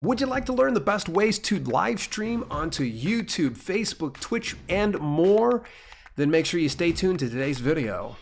Would you like to learn the best ways to live stream onto YouTube, Facebook, Twitch, and more? Then make sure you stay tuned to today's video.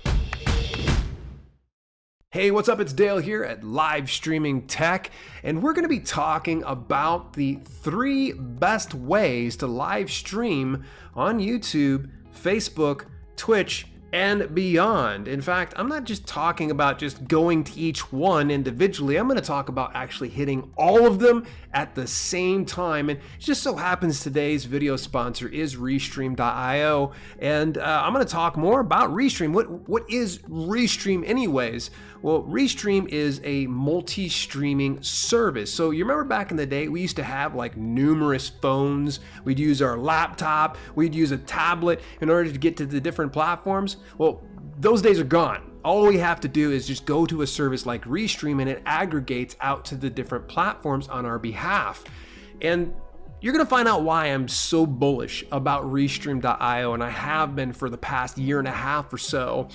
Hey, what's up? It's Dale here at Live Streaming Tech, and we're going to be talking about the 3 best ways to live stream on YouTube, Facebook, Twitch, and beyond. In fact, I'm not just talking about just going to each one individually. I'm going to talk about actually hitting all of them at the same time. And it just so happens today's video sponsor is Restream.io, and I'm going to talk more about Restream. What is Restream anyways? Well, Restream is a multi-streaming service. So you remember back in the day, we used to have like numerous phones. We'd use our laptop, we'd use a tablet in order to get to the different platforms. Well, those days are gone. All we have to do is just go to a service like Restream and it aggregates out to the different platforms on our behalf. And you're gonna find out why I'm so bullish about Restream.io, and I have been for the past year and a half or so.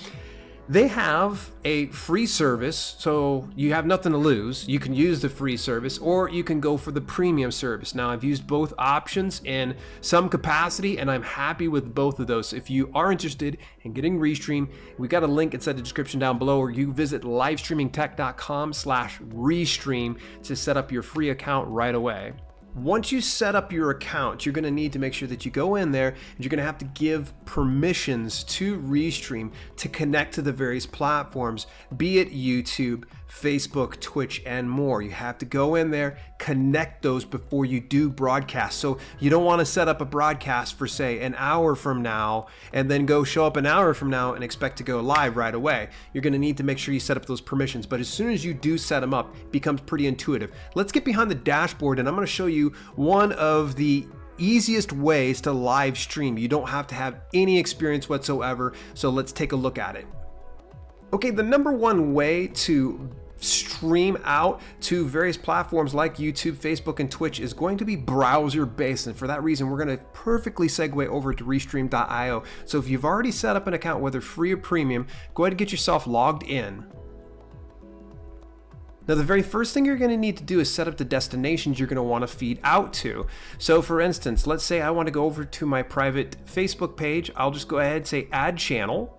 They have a free service, so you have nothing to lose. You can use the free service, or you can go for the premium service. Now, I've used both options in some capacity, and I'm happy with both of those. If you are interested in getting Restream, we got a link inside the description down below, or you visit livestreamingtech.com/restream to set up your free account right away. Once you set up your account, you're going to need to make sure that you go in there and you're going to have to give permissions to Restream to connect to the various platforms, be it YouTube, Facebook, Twitch, and more. You have to go in there, connect those before you do broadcast. So you don't want to set up a broadcast for, say, an hour from now and then go show up an hour from now and expect to go live right away. You're going to need to make sure you set up those permissions. But as soon as you do set them up, it becomes pretty intuitive. Let's get behind the dashboard and I'm going to show you one of the easiest ways to live stream. You don't have to have any experience whatsoever. So let's take a look at it. Okay, the number one way to stream out to various platforms like YouTube, Facebook, and Twitch is going to be browser based, and for that reason we're going to perfectly segue over to Restream.io. So if you've already set up an account, whether free or premium, go ahead and get yourself logged in. Now, the very first thing you're going to need to do is set up the destinations you're going to want to feed out to. So for instance, let's say I want to go over to my private Facebook page. I'll just go ahead and say add channel.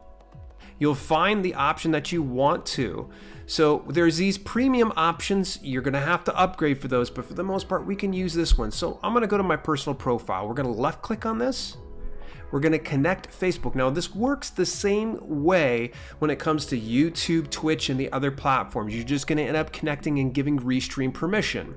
You'll find the option that you want to. So there's these premium options. You're going to have to upgrade for those, but for the most part, we can use this one. So I'm going to go to my personal profile. We're going to left click on this. We're going to connect Facebook. Now, this works the same way when it comes to YouTube, Twitch, and the other platforms. You're just going to end up connecting and giving Restream permission.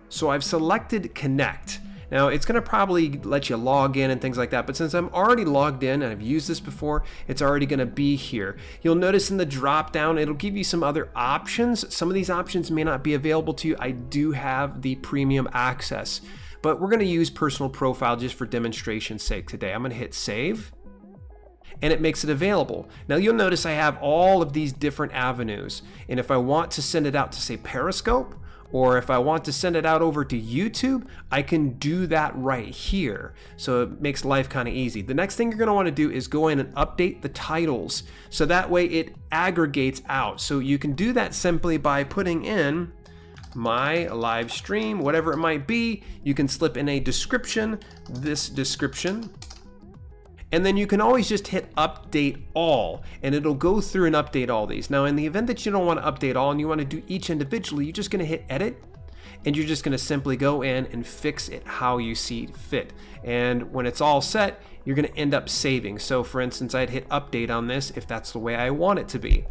So I've selected connect. Now, it's going to probably let you log in and things like that, but since I'm already logged in and I've used this before, it's already going to be here. You'll notice in the drop down, it'll give you some other options. Some of these options may not be available to you. I do have the premium access, but we're going to use personal profile just for demonstration's sake today. I'm going to hit save, and it makes it available. Now, you'll notice I have all of these different avenues, and if I want to send it out to, say, Periscope, or if I want to send it out over to YouTube, I can do that right here. So it makes life kind of easy. The next thing you're going to want to do is go in and update the titles. So that way it aggregates out. So you can do that simply by putting in my live stream, whatever it might be. You can slip in a description, this description. And then you can always just hit update all, and it'll go through and update all these. Now, in the event that you don't want to update all and you want to do each individually, you're just going to hit edit, and you're just going to simply go in and fix it how you see fit. And when it's all set, you're going to end up saving. So for instance, I'd hit update on this if that's the way I want it to be.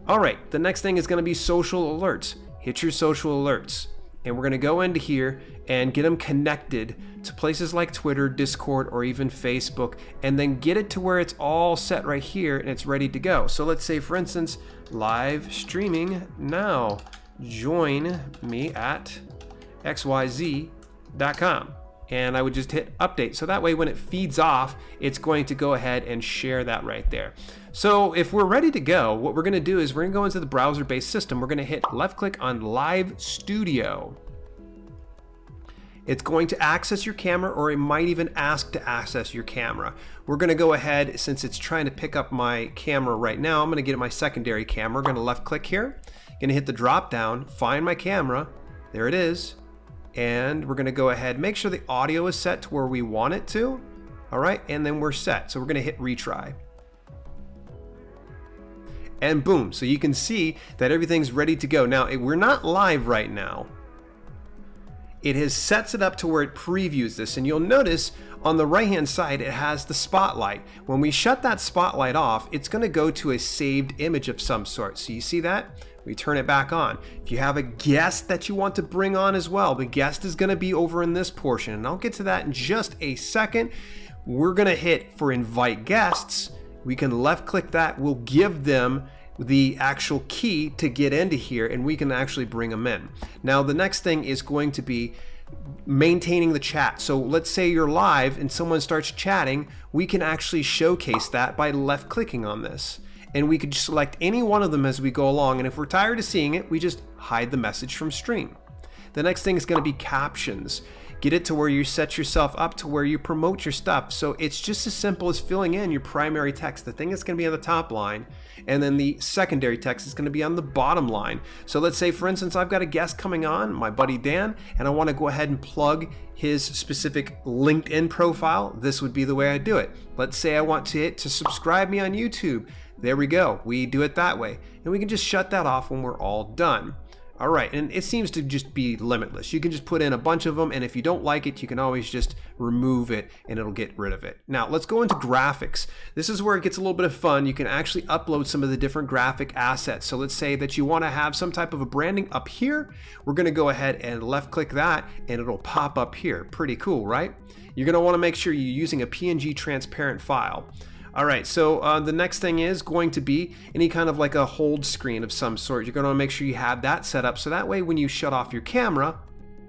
All right, the next thing is going to be social alerts. Hit your social alerts. And we're going to go into here and get them connected to places like Twitter, Discord, or even Facebook, and then get it to where it's all set right here and it's ready to go. So let's say, for instance, live streaming now. Join me at xyz.com. And I would just hit update. So that way when it feeds off, it's going to go ahead and share that right there. So if we're ready to go, what we're going to do is we're going to go into the browser-based system. We're going to hit left click on Live Studio. It's going to access your camera, or it might even ask to access your camera. We're going to go ahead, since it's trying to pick up my camera right now, I'm going to get my secondary camera. We're going to left click here, going to hit the drop down, find my camera, There it is. And we're going to go ahead, make sure the audio is set to where we want it to. All right, and then we're set. So we're going to hit retry. And boom, so you can see that everything's ready to go. Now, we're not live right now. It has sets it up to where it previews this, and you'll notice on the right hand side it has the spotlight. When we shut that spotlight off, it's going to go to a saved image of some sort. So you see that? We turn it back on. If you have a guest that you want to bring on as well, the guest is going to be over in this portion, and I'll get to that in just a second. We're going to hit for invite guests. We can left click that. We'll give them the actual key to get into here, and we can actually bring them in. Now the next thing is going to be maintaining the chat. So let's say you're live and someone starts chatting, we can actually showcase that by left clicking on this, and we could select any one of them as we go along, and if we're tired of seeing it, we just hide the message from stream. The next thing is going to be captions. Get it to where you set yourself up to where you promote your stuff. So it's just as simple as filling in your primary text. The thing that's going to be on the top line, and then the secondary text is going to be on the bottom line. So let's say, for instance, I've got a guest coming on, my buddy Dan, and I want to go ahead and plug his specific LinkedIn profile. This would be the way I do it. Let's say I want to subscribe me on YouTube. There we go. We do it that way. And we can just shut that off when we're all done. All right, and it seems to just be limitless. You can just put in a bunch of them, and if you don't like it, you can always just remove it and it'll get rid of it. Now, let's go into graphics. This is where it gets a little bit of fun. You can actually upload some of the different graphic assets. So let's say that you want to have some type of a branding up here. We're going to go ahead and left click that, and it'll pop up here. Pretty cool, right? You're going to want to make sure you're using a PNG transparent file. All right, so the next thing is going to be any kind of like a hold screen of some sort. You're going to make sure you have that set up so that way when you shut off your camera,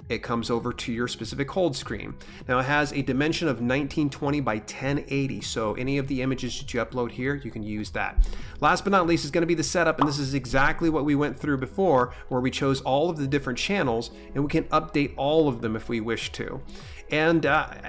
it comes over to your specific hold screen. Now it has a dimension of 1920 by 1080, so any of the images that you upload here, you can use that. Last but not least is going to be the setup, and this is exactly what we went through before, where we chose all of the different channels, and we can update all of them if we wish to. And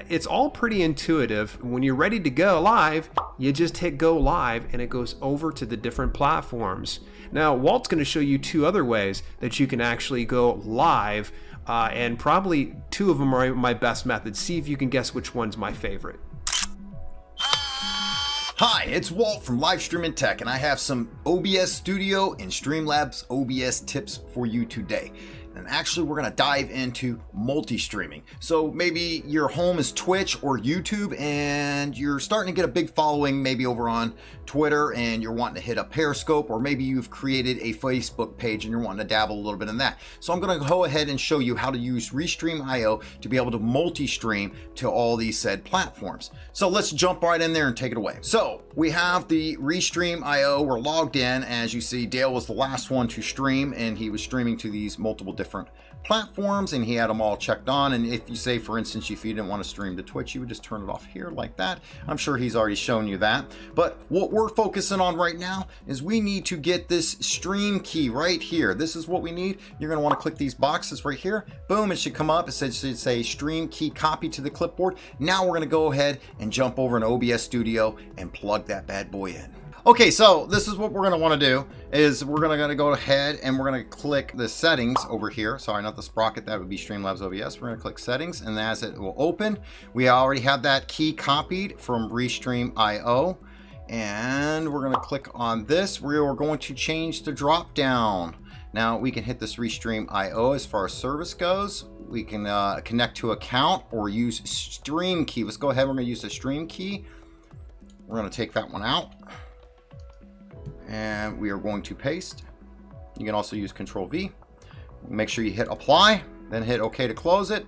it's all pretty intuitive. When you're ready to go live, you just hit go live and it goes over to the different platforms. Now, Walt's going to show you two other ways that you can actually go live, and probably two of them are my best methods. See if you can guess which one's my favorite. Hi, it's Walt from Livestream Tech, and I have some OBS Studio and Streamlabs OBS tips for you today. And actually, we're going to dive into multi-streaming. So maybe your home is Twitch or YouTube, and you're starting to get a big following maybe over on Twitter, and you're wanting to hit up Periscope, or maybe you've created a Facebook page and you're wanting to dabble a little bit in that. So I'm going to go ahead and show you how to use Restream IO to be able to multi-stream to all these said platforms. So let's jump right in there and take it away. So we have the Restream IO. We're logged in. As you see, Dale was the last one to stream, and he was streaming to these multiple different platforms, and he had them all checked on. And if you say, for instance, if you didn't want to stream to Twitch, you would just turn it off here like that. I'm sure he's already shown you that. But what we're focusing on right now is we need to get this stream key right here. This is what we need. You're going to want to click these boxes right here. Boom, it should come up. It should say stream key copy to the clipboard. Now we're going to go ahead and jump over in OBS Studio and plug that bad boy in. Okay, so this is what we're going to want to do is we're going to go ahead and we're going to click the settings over here. Sorry, not the sprocket. That would be Streamlabs OBS. We're going to click settings, and as it will open, we already have that key copied from Restream IO, and we're going to click on this. We are going to change the drop down. Now we can hit this Restream IO as far as service goes. We can connect to account or use stream key. Let's go ahead. We're going to use the stream key. We're going to take that one out. And we are going to paste. You can also use Control V. Make sure you hit apply, then hit OK to close it,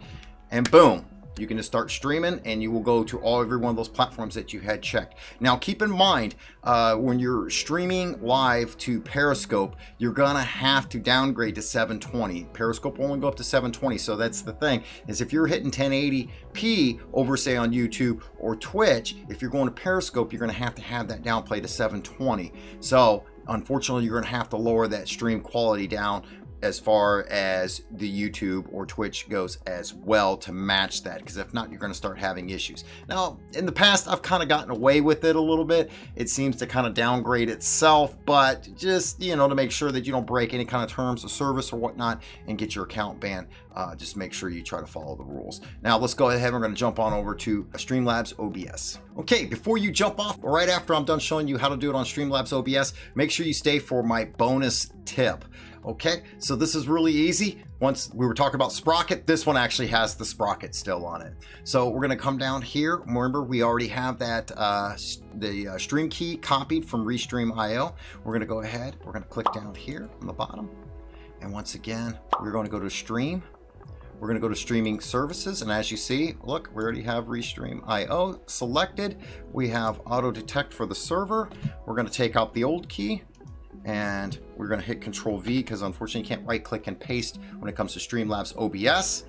and boom, you can just start streaming, and you will go to every one of those platforms that you had checked. Now keep in mind, when you're streaming live to Periscope, you're gonna have to downgrade to 720. Periscope will only go up to 720, so that's the thing, is if you're hitting 1080p over, say, on YouTube or Twitch, if you're going to Periscope, you're gonna have that downplay to 720. So unfortunately, you're gonna have to lower that stream quality down as far as the YouTube or Twitch goes as well to match that, because if not, you're going to start having issues. Now, in the past, I've kind of gotten away with it a little bit. It seems to kind of downgrade itself, but just, you know, to make sure that you don't break any kind of terms of service or whatnot and get your account banned, just make sure you try to follow the rules. Now, let's go ahead. We're going to jump on over to Streamlabs OBS. Okay, before you jump off, right after I'm done showing you how to do it on Streamlabs OBS, make sure you stay for my bonus tip. Okay, so this is really easy. Once we were talking about Sprocket, this one actually has the Sprocket still on it. So we're gonna come down here. Remember, we already have that the stream key copied from Restream IO. We're gonna go ahead, we're gonna click down here on the bottom. And once again, we're gonna go to Stream. We're gonna go to Streaming Services, and as you see, look, we already have Restream IO selected. We have Auto Detect for the server. We're gonna take out the old key, and we're going to hit Control V because unfortunately you can't right click and paste when it comes to Streamlabs OBS,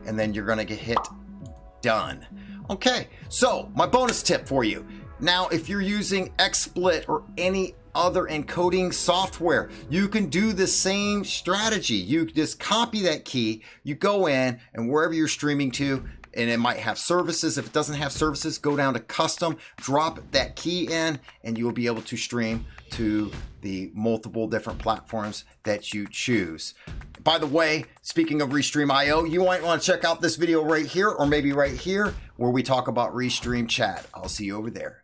and then you're going to hit done. Okay, so my bonus tip for you. Now, if you're using XSplit or any other encoding software, you can do the same strategy. You just copy that key, you go in, and wherever you're streaming to, and it might have services. If it doesn't have services, go down to custom, drop that key in, and you will be able to stream to the multiple different platforms that you choose. By the way, speaking of Restream IO, you might want to check out this video right here, or maybe right here, where we talk about Restream Chat. I'll see you over there.